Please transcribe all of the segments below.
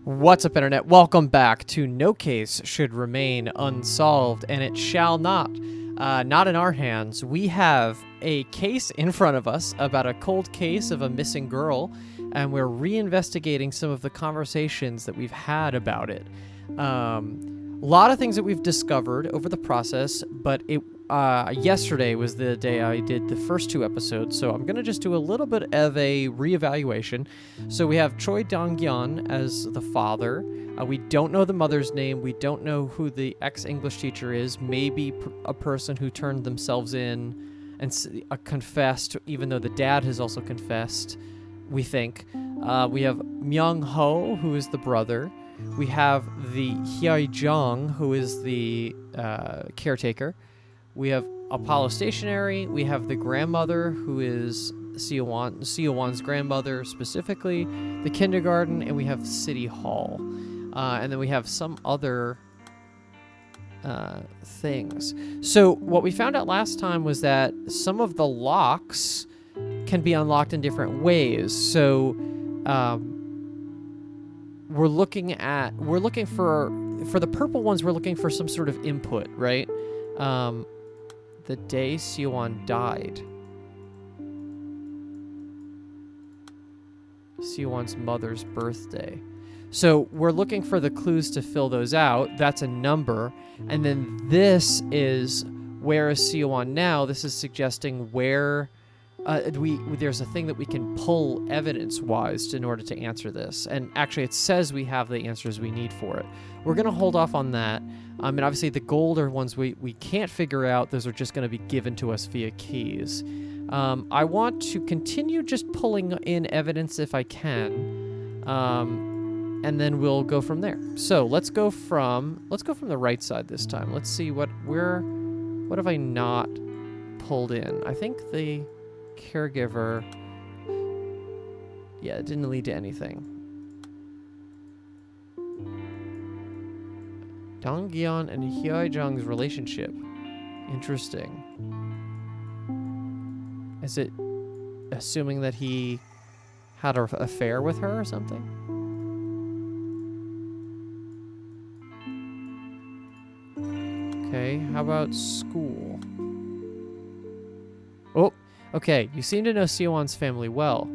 What's up, Internet? Welcome back to No Case Should Remain Unsolved, and it shall not. Not in our hands. We have a case in front of us about a cold case of a missing girl, and we're reinvestigating some of the conversations that we've had about it. A lot of things that we've discovered over the process, but yesterday was the day I did the first two episodes, so I'm going to just do a little bit of a reevaluation. So we have Choi Dong-gyeon as the father. We don't know the mother's name. We don't know who the ex-English teacher is. Maybe a person who turned themselves in and confessed, even though the dad has also confessed, we think. We have Myung-ho, who is the brother. We have the Hye-jung, who is the caretaker. We have Apollo Stationery. We have the grandmother, who is Seowon's grandmother specifically, the kindergarten, and we have City Hall. And then we have some other things. So what we found out last time was that some of the locks can be unlocked in different ways. So we're looking for the purple ones, we're looking for some sort of input, right? The day Seowon died. Seowon's mother's birthday. So we're looking for the clues to fill those out. That's a number. And then this is where is Seowon now? This is suggesting where there's a thing that we can pull evidence-wise in order to answer this. And actually, it says we have the answers we need for it. We're going to hold off on that. And obviously, the gold are ones we can't figure out. Those are just going to be given to us via keys. I want to continue just pulling in evidence if I can. And then we'll go from there. So let's go from the right side this time. Let's see what have I not pulled in? I think the caregiver, yeah, it didn't lead to anything. Dong-gyeon and Hye-jung's relationship. Interesting. Is it assuming that he had an affair with her or something? Okay, how about school? Oh, okay, you seem to know Seowon's family well.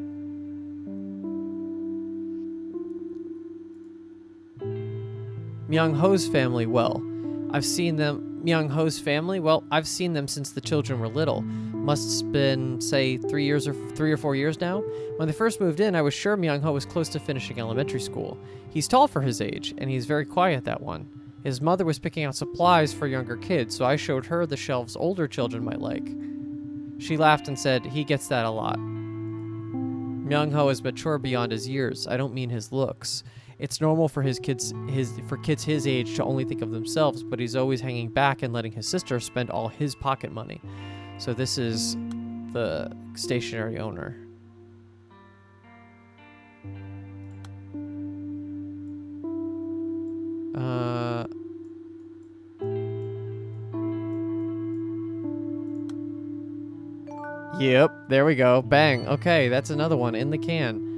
Myung-ho's family well. I've seen them. Myung-ho's family? Well, I've seen them since the children were little. Must have been, say, 3 or 4 years now. When they first moved in, I was sure Myung-ho was close to finishing elementary school. He's tall for his age, and he's very quiet, that one. His mother was picking out supplies for younger kids, so I showed her the shelves older children might like. She laughed and said, "He gets that a lot." Myung-ho is mature beyond his years. I don't mean his looks. It's normal for kids his age to only think of themselves, but he's always hanging back and letting his sister spend all his pocket money. So this is the stationery owner. Yep, there we go. Bang. Okay, that's another one in the can.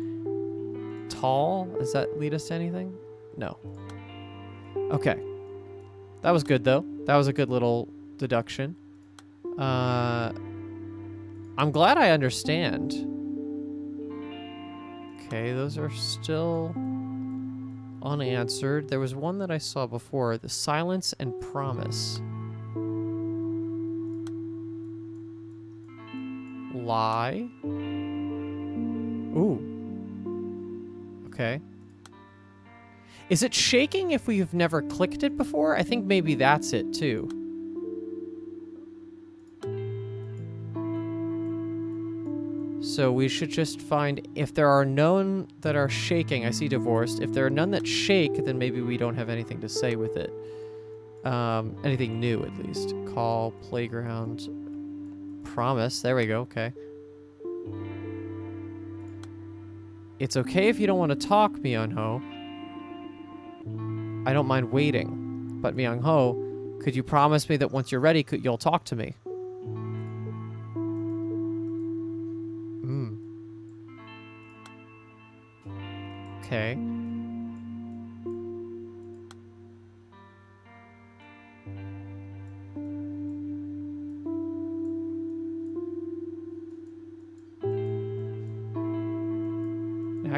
Tall? Does that lead us to anything? No. Okay. That was good, though. That was a good little deduction. I'm glad I understand. Okay, those are still unanswered. There was one that I saw before. The silence and promise. Lie. Ooh. Okay. Is it shaking if we've never clicked it before? I think maybe that's it, too. So we should just find if there are none that are shaking. I see divorced. If there are none that shake, then maybe we don't have anything to say with it. Anything new, at least. Call, playground, promise. There we go. Okay. It's okay if you don't want to talk, Myung-ho. I don't mind waiting. But Myung-ho, could you promise me that once you're ready, you'll talk to me? Okay.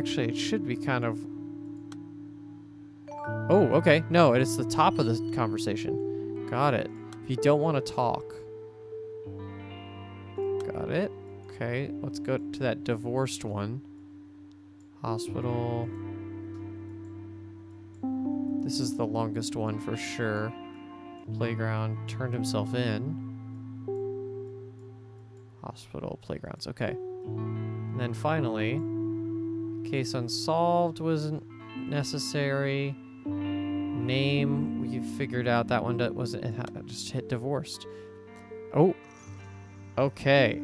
Actually, it should be kind of... Oh, okay. No, it's the top of the conversation. Got it. If you don't want to talk. Got it. Okay, let's go to that divorced one. Hospital. This is the longest one for sure. Playground. Turned himself in. Hospital. Playgrounds. Okay. And then finally, case unsolved wasn't necessary. Name, we figured out that one wasn't, it just hit divorced. Oh, okay.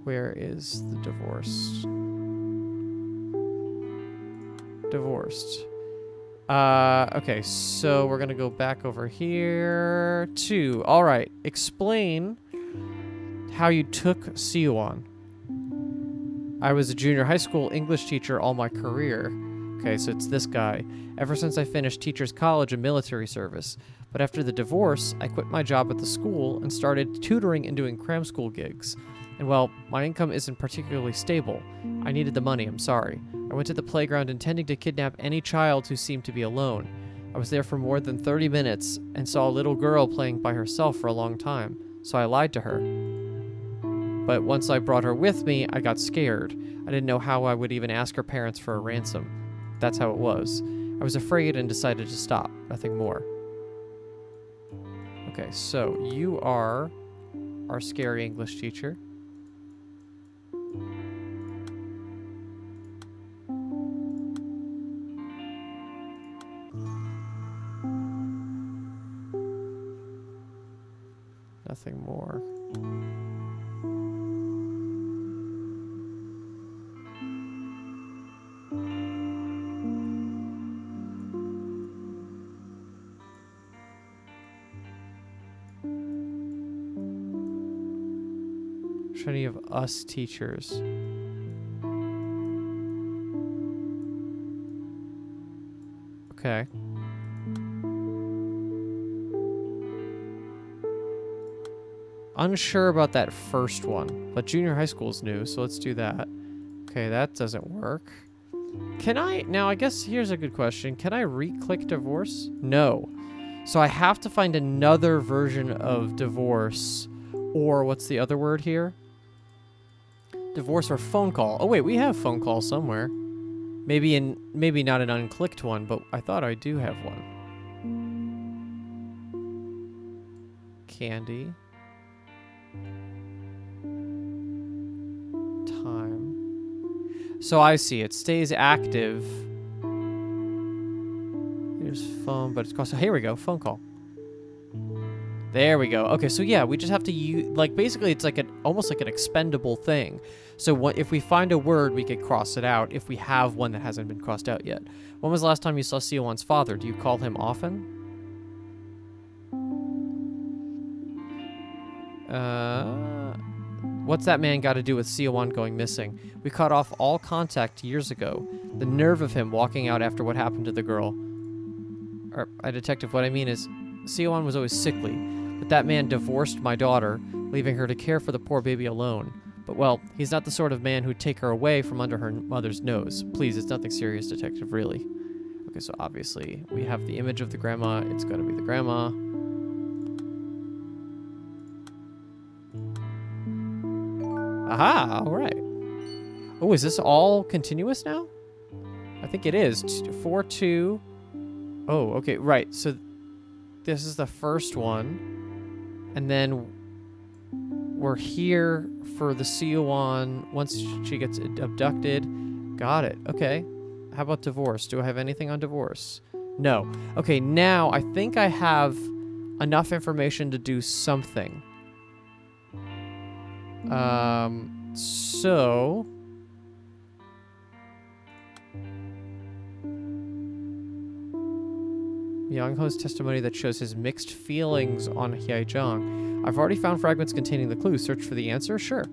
Where is the divorced? Divorced. Okay, so we're gonna go back over here to, all right, explain how you took Seowon. I was a junior high school English teacher all my career. Okay, so it's this guy. Ever since I finished teacher's college and military service. But after the divorce, I quit my job at the school and started tutoring and doing cram school gigs. And well, my income isn't particularly stable. I needed the money, I'm sorry. I went to the playground intending to kidnap any child who seemed to be alone. I was there for more than 30 minutes and saw a little girl playing by herself for a long time, so I lied to her. But once I brought her with me, I got scared. I didn't know how I would even ask her parents for a ransom. That's how it was. I was afraid and decided to stop. Nothing more. Okay, so you are our scary English teacher. Nothing more. Any of us teachers. Okay. Unsure about that first one, but junior high school is new, so let's do that. Okay, that doesn't work. Can I... Now, I guess here's a good question. Can I re-click divorce? No. So I have to find another version of divorce, or what's the other word here? Divorce or phone call. Oh wait, we have phone call somewhere. Maybe not an unclicked one, but I thought I do have one. Candy. Time. So I see, it stays active. Here's phone, but it's called, so here we go, phone call. There we go. Okay, so yeah, we just have to use, like, basically it's like almost like an expendable thing. So if we find a word, we could cross it out if we have one that hasn't been crossed out yet. When was the last time you saw Seowon's father? Do you call him often? What's that man got to do with Seowon going missing? We cut off all contact years ago. The nerve of him walking out after what happened to the girl. Detective, what I mean is, Seowon was always sickly. But that man divorced my daughter, leaving her to care for the poor baby alone. But, well, he's not the sort of man who'd take her away from under her mother's nose. Please, it's nothing serious, Detective, really. Okay, so obviously we have the image of the grandma. It's got to be the grandma. Aha, all right. Oh, is this all continuous now? I think it is. 4, 2. Oh, okay, right. So this is the first one. And then we're here for the Seowon once she gets abducted. Got it. Okay. How about divorce? Do I have anything on divorce? No. Okay, now I think I have enough information to do something. So... Young Ho's testimony that shows his mixed feelings on Hyejeong. I've already found fragments containing the clue. Search for the answer? Sure.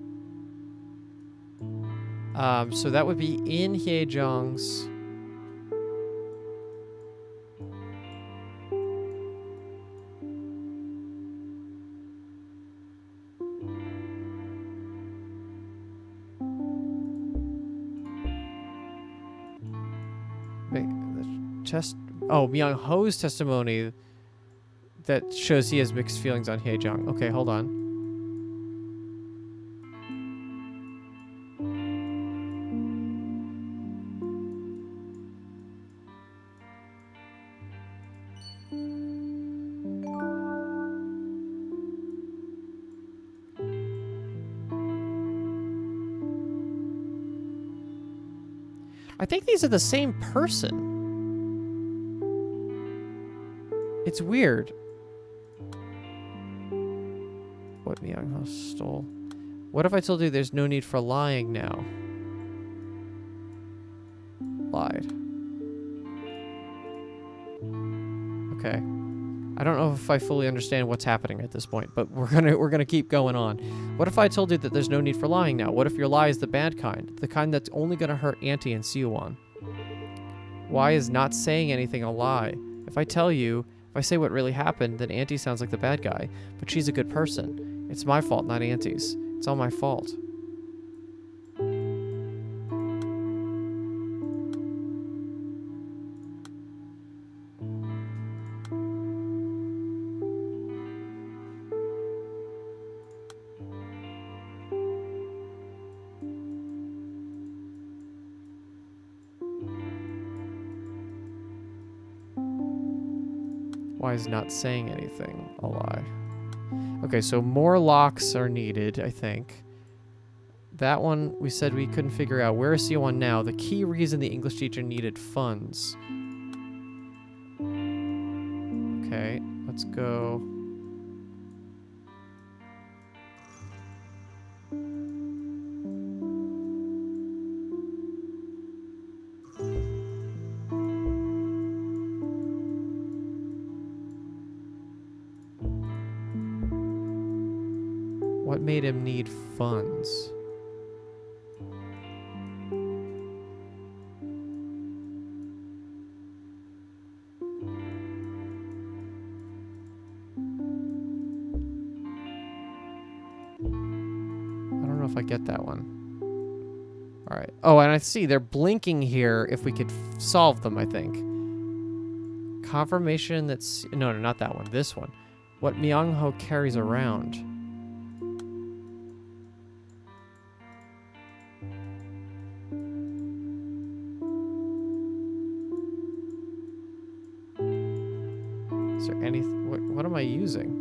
So that would be in Hyejeong's... I 'll Oh, Myung Ho's testimony that shows he has mixed feelings on Haejong. Okay, hold on. I think these are the same person. It's weird. What Myung Ho stole. What if I told you there's no need for lying now? Lied. Okay. I don't know if I fully understand what's happening at this point, but we're gonna keep going on. What if I told you that there's no need for lying now? What if your lie is the bad kind? The kind that's only gonna hurt Auntie and Seowon? Why is not saying anything a lie? If I say what really happened, then Auntie sounds like the bad guy, but she's a good person. It's my fault, not Auntie's. It's all my fault. Why is not saying anything a lie? Okay, so more locks are needed, I think. That one, we said we couldn't figure out. Where is Seowon now? The key reason the English teacher needed funds. Okay, let's go. What made him need funds? I don't know if I get that one. All right. Oh, and I see they're blinking here if we could solve them, I think. Confirmation that's... No, not that one. This one. What Myung Ho carries around. Is there anything? What am I using?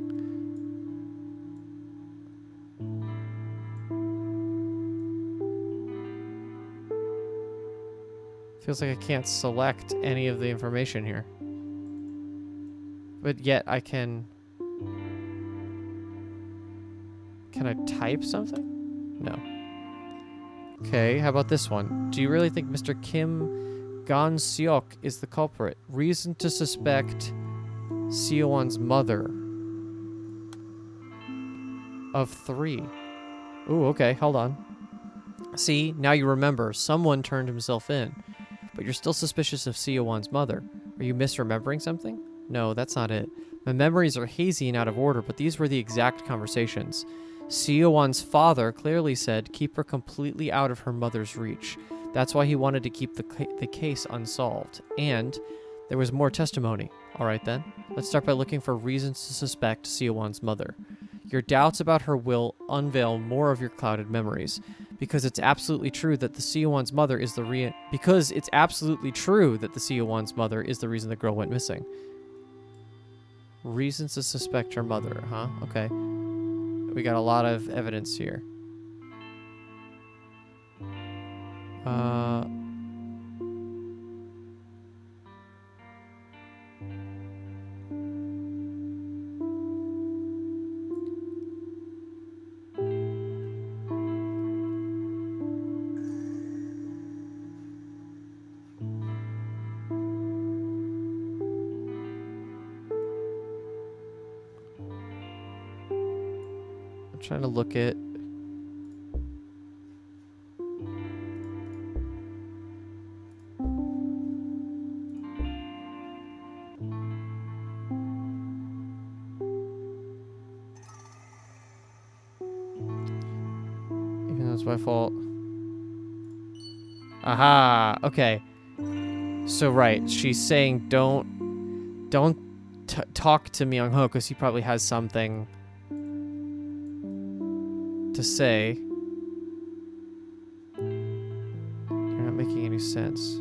Feels like I can't select any of the information here. But yet I can... Can I type something? No. Okay, how about this one? Do you really think Mr. Kim Gon-seok is the culprit? Reason to suspect Seowon's mother. Of 3. Ooh, okay, hold on. See, now you remember. Someone turned himself in. But you're still suspicious of Seowon's mother. Are you misremembering something? No, that's not it. My memories are hazy and out of order, but these were the exact conversations. Seowon's father clearly said, keep her completely out of her mother's reach. That's why he wanted to keep the case unsolved. And there was more testimony. All right, then. Let's start by looking for reasons to suspect Seowon's mother. Your doubts about her will unveil more of your clouded memories. Because it's absolutely true that the Seowon's mother is the reason the girl went missing. Reasons to suspect her mother, huh? Okay. We got a lot of evidence here. Trying to look at even though it's my fault. Aha, okay. So right, she's saying don't talk to Myung-ho because he probably has something to say. You're not making any sense.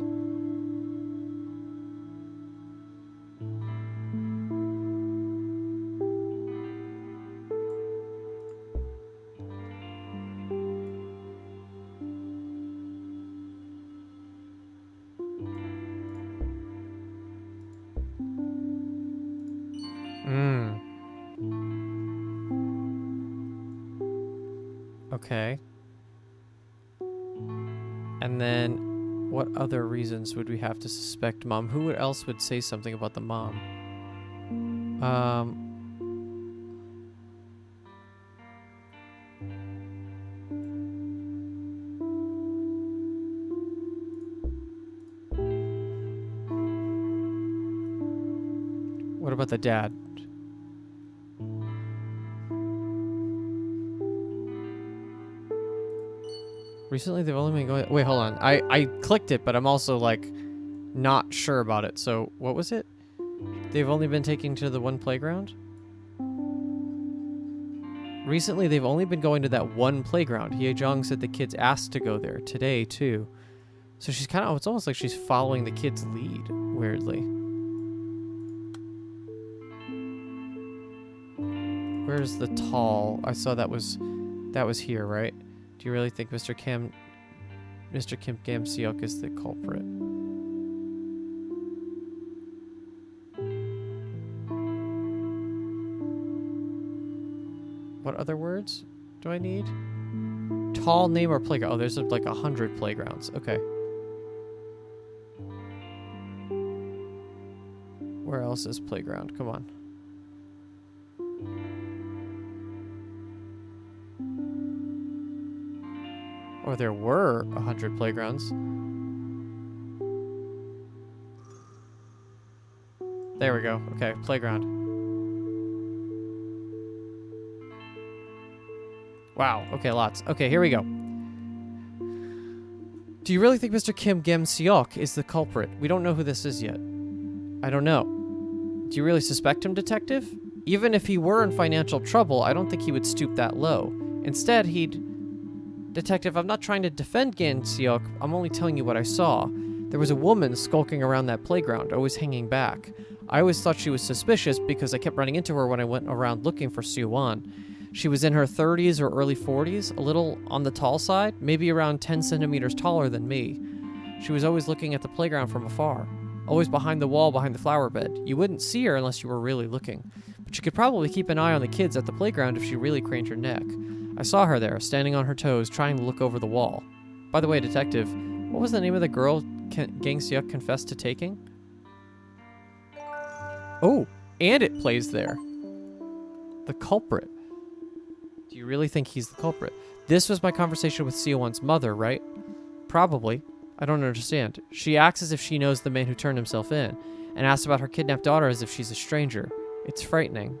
Okay. And then what other reasons would we have to suspect mom? Who else would say something about the mom? What about the dad? Recently, they've only been going... Wait, hold on. I clicked it, but I'm also, like, not sure about it. So, what was it? They've only been taken to the one playground? Recently, they've only been going to that one playground. Hye-jong said the kids asked to go there. Today, too. So she's kind of... It's almost like she's following the kids' lead, weirdly. Where's the tall? I saw that was here, right? Do you really think Mr. Kim Gam-seok is the culprit? What other words do I need? Tall, name, or playground? Oh, there's like 100 playgrounds. Okay. Where else is playground? Come on. Or there were 100 playgrounds. There we go. Okay, playground. Wow. Okay, lots. Okay, here we go. Do you really think Mr. Kim Gam-seok is the culprit? We don't know who this is yet. I don't know. Do you really suspect him, detective? Even if he were in financial trouble, I don't think he would stoop that low. Instead, he'd... Detective, I'm not trying to defend Gam-seok. I'm only telling you what I saw. There was a woman skulking around that playground, always hanging back. I always thought she was suspicious because I kept running into her when I went around looking for Seowon. She was in her 30s or early 40s, a little on the tall side, maybe around 10 centimeters taller than me. She was always looking at the playground from afar, always behind the wall behind the flower bed. You wouldn't see her unless you were really looking, but you could probably keep an eye on the kids at the playground if she really craned her neck. I saw her there, standing on her toes, trying to look over the wall. By the way, detective, what was the name of the girl Gam-seok confessed to taking? Oh, and it plays there. The culprit. Do you really think he's the culprit? This was my conversation with Seowon's mother, right? Probably. I don't understand. She acts as if she knows the man who turned himself in, and asks about her kidnapped daughter as if she's a stranger. It's frightening.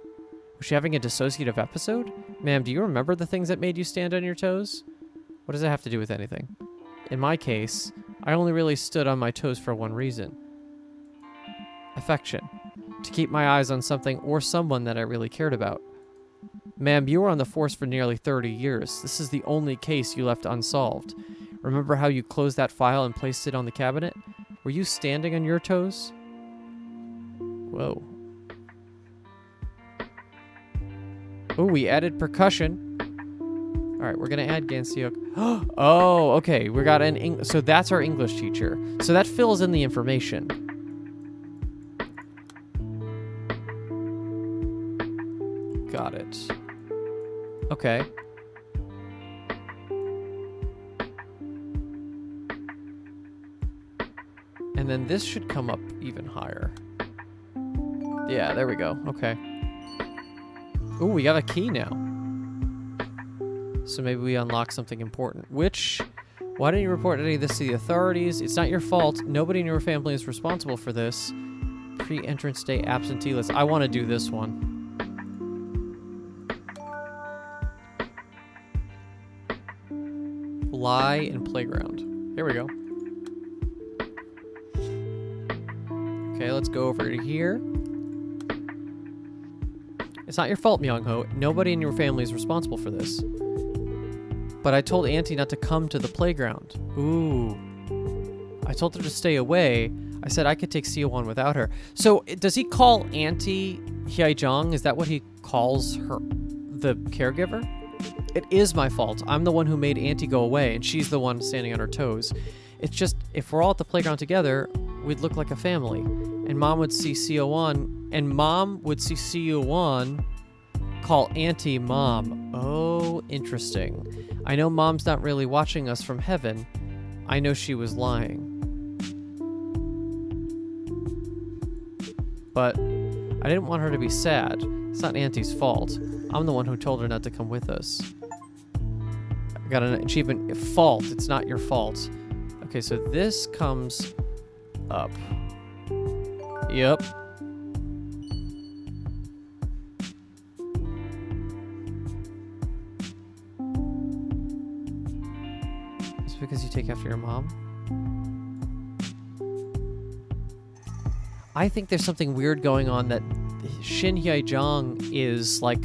Was she having a dissociative episode? Ma'am, do you remember the things that made you stand on your toes? What does that have to do with anything? In my case, I only really stood on my toes for one reason. Affection. To keep my eyes on something or someone that I really cared about. Ma'am, you were on the force for nearly 30 years. This is the only case you left unsolved. Remember how you closed that file and placed it on the cabinet? Were you standing on your toes? Whoa. Oh, we added percussion. All right, we're going to add Gam-seok. Oh, okay. We got an so that's our English teacher. So that fills in the information. Got it. Okay. And then this should come up even higher. Yeah, there we go. Okay. Ooh, we got a key now. So maybe we unlock something important. Which, why didn't you report any of this to the authorities? It's not your fault. Nobody in your family is responsible for this. Pre-entrance day absentee list. I want to do this one. Lie in playground. Here we go. Okay, let's go over to here. It's not your fault, Myung-ho. Nobody in your family is responsible for this. But I told Auntie not to come to the playground. Ooh. I told her to stay away. I said I could take Seowon without her. So, does he call Auntie Hyejeong? Is that what he calls her, the caregiver? It is my fault. I'm the one who made Auntie go away, and she's the one standing on her toes. It's just, if we're all at the playground together, we'd look like a family. And Mom would see Seowon call Auntie Mom. Oh, interesting. I know Mom's not really watching us from heaven. I know she was lying. But I didn't want her to be sad. It's not Auntie's fault. I'm the one who told her not to come with us. I got an achievement. Fault. It's not your fault. Okay, so this comes up. Yep. It's because you take after your mom? I think there's something weird going on that Shin Hyejeong is like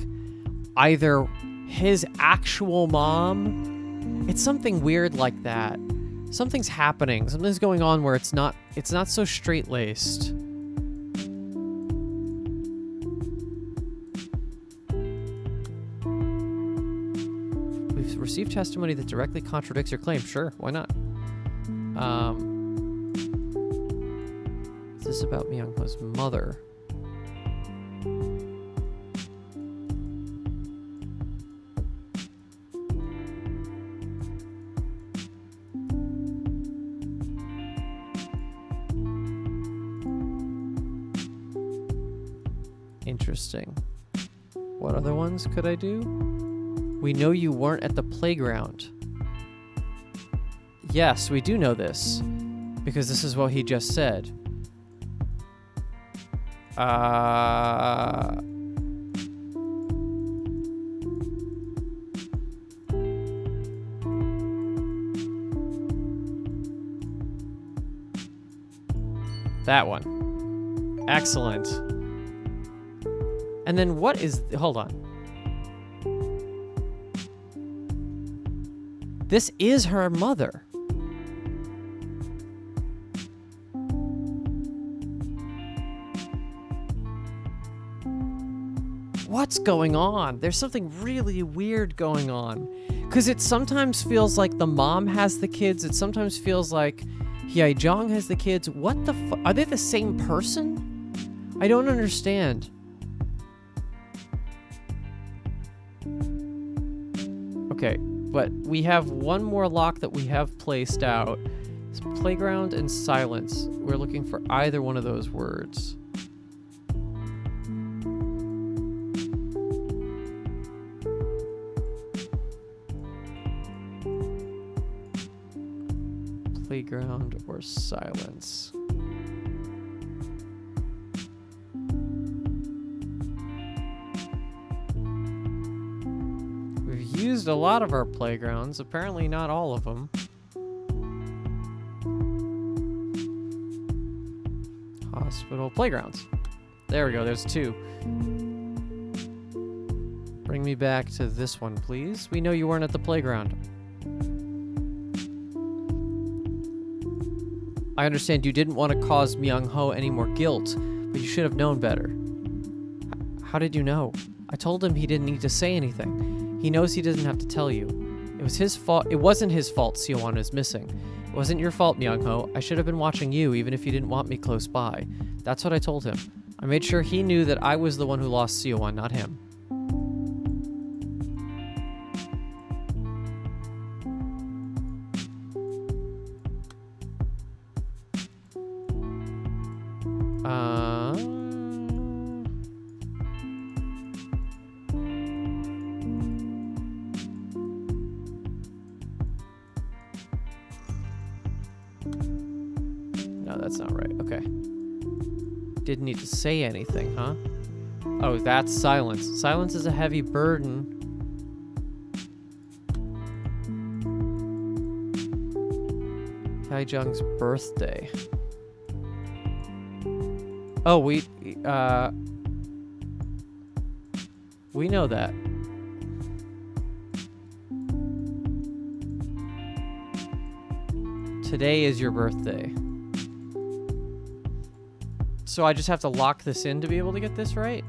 either his actual mom. It's something weird like that. Something's happening. Something's going on where it's not so straight-laced. We've received testimony that directly contradicts your claim. Sure, why not? Is this about Myung-ho's mother? Interesting. What other ones could I do? We know you weren't at the playground. Yes, we do know this, because this is what he just said. That one. Excellent. And then what is... Hold on. This is her mother. What's going on? There's something really weird going on. Because it sometimes feels like the mom has the kids. It sometimes feels like Hyejeong has the kids. What the fuck? Are they the same person? I don't understand. Okay, but we have one more lock that we have placed out. It's playground and silence. We're looking for either one of those words. Playground or silence. We've used a lot of our playgrounds, apparently not all of them. Hospital playgrounds. There we go, there's two. Bring me back to this one, please. We know you weren't at the playground. I understand you didn't want to cause Myung-ho any more guilt, but you should have known better. How did you know? I told him he didn't need to say anything. He knows he doesn't have to tell you. It was his fault. It wasn't his fault Seowon is missing. It wasn't your fault, Myung-ho. I should have been watching you, even if you didn't want me close by. That's what I told him. I made sure he knew that I was the one who lost Seowon, not him. No, that's not right. Okay. Didn't need to say anything, huh? Oh, that's silence. Silence is a heavy burden. Hyejeong's birthday. Oh, we know that. Today is your birthday. So I just have to lock this in to be able to get this right?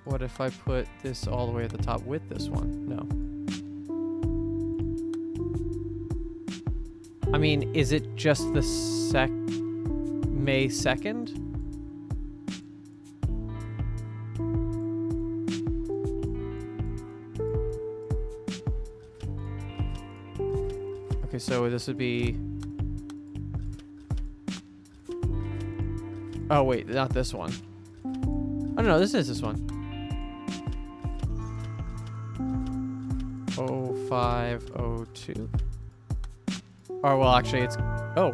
What if I put this all the way at the top with this one? No. I mean, is it just the May 2nd? Okay, so this would be... Oh, wait, not this one. Oh, no, this is this one. 0502. Or, well, actually, it's... Oh.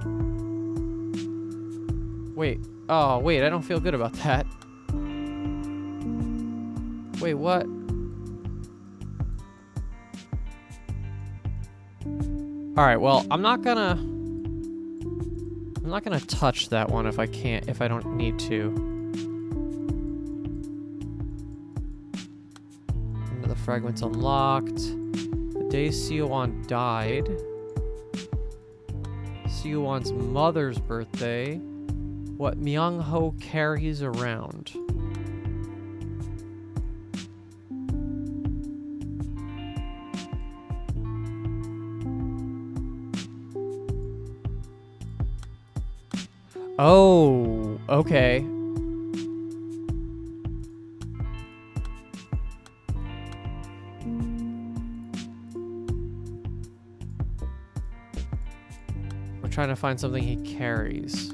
Wait. Oh, wait, I don't feel good about that. Wait, what? Alright, well, I'm not gonna touch that one if I don't need to. Another fragment's unlocked. The day Seowon died. Seowon's mother's birthday. What Myung-ho carries around. Oh, okay. We're trying to find something he carries.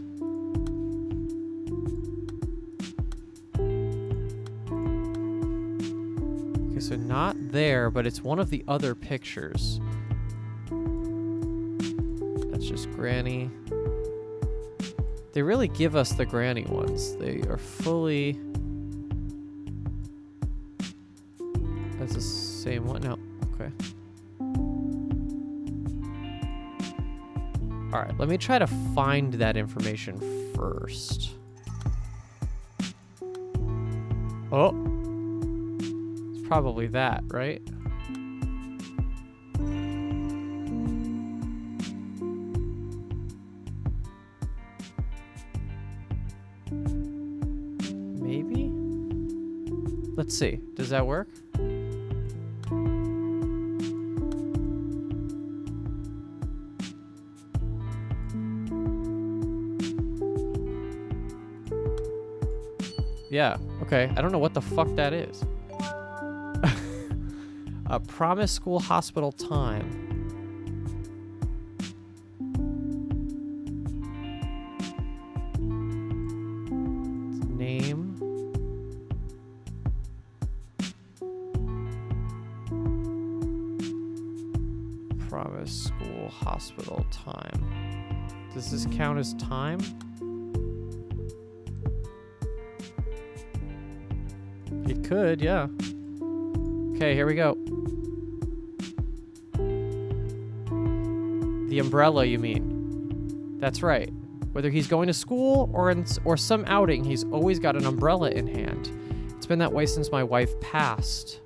Okay, so not there, but it's one of the other pictures. That's just Granny. They really give us the Granny ones. They are fully... That's the same one? No. Okay. Alright, let me try to find that information first. Oh! It's probably that, right? Maybe? Let's see. Does that work? Yeah, okay. I don't know what the fuck that is. Promise school hospital time. Name. Promise school hospital time. Does this count as time? It could, yeah. Okay, here we go. The umbrella, you mean? That's right. Whether he's going to school or some outing, he's always got an umbrella in hand. It's been that way since my wife passed.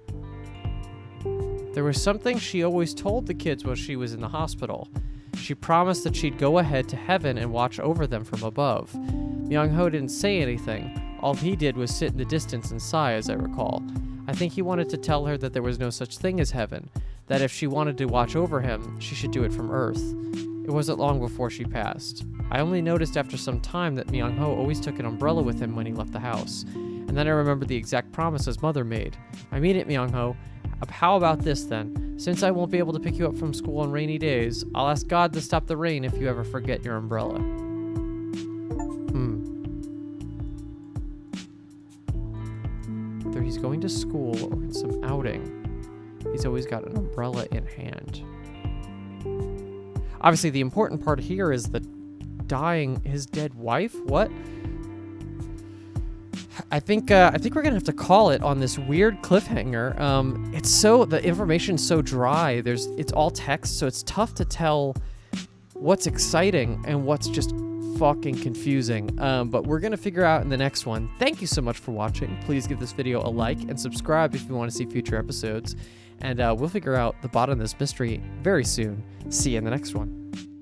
There was something she always told the kids while she was in the hospital. She promised that she'd go ahead to heaven and watch over them from above. Myung-ho didn't say anything. All he did was sit in the distance and sigh, as I recall. I think he wanted to tell her that there was no such thing as heaven, that if she wanted to watch over him, she should do it from Earth. It wasn't long before she passed. I only noticed after some time that Myung-ho always took an umbrella with him when he left the house. And then I remembered the exact promise his mother made. I mean it, Myung-ho. How about this then? Since I won't be able to pick you up from school on rainy days, I'll ask God to stop the rain if you ever forget your umbrella. Whether he's going to school or in some outing, he's always got an umbrella in hand. Obviously, the important part here is his dead wife? What? I think we're gonna have to call it on this weird cliffhanger. The information's so dry. It's all text, so it's tough to tell what's exciting and what's just fucking confusing. But we're gonna figure out in the next one. Thank you so much for watching. Please give this video a like and subscribe if you want to see future episodes. And we'll figure out the bottom of this mystery very soon. See you in the next one.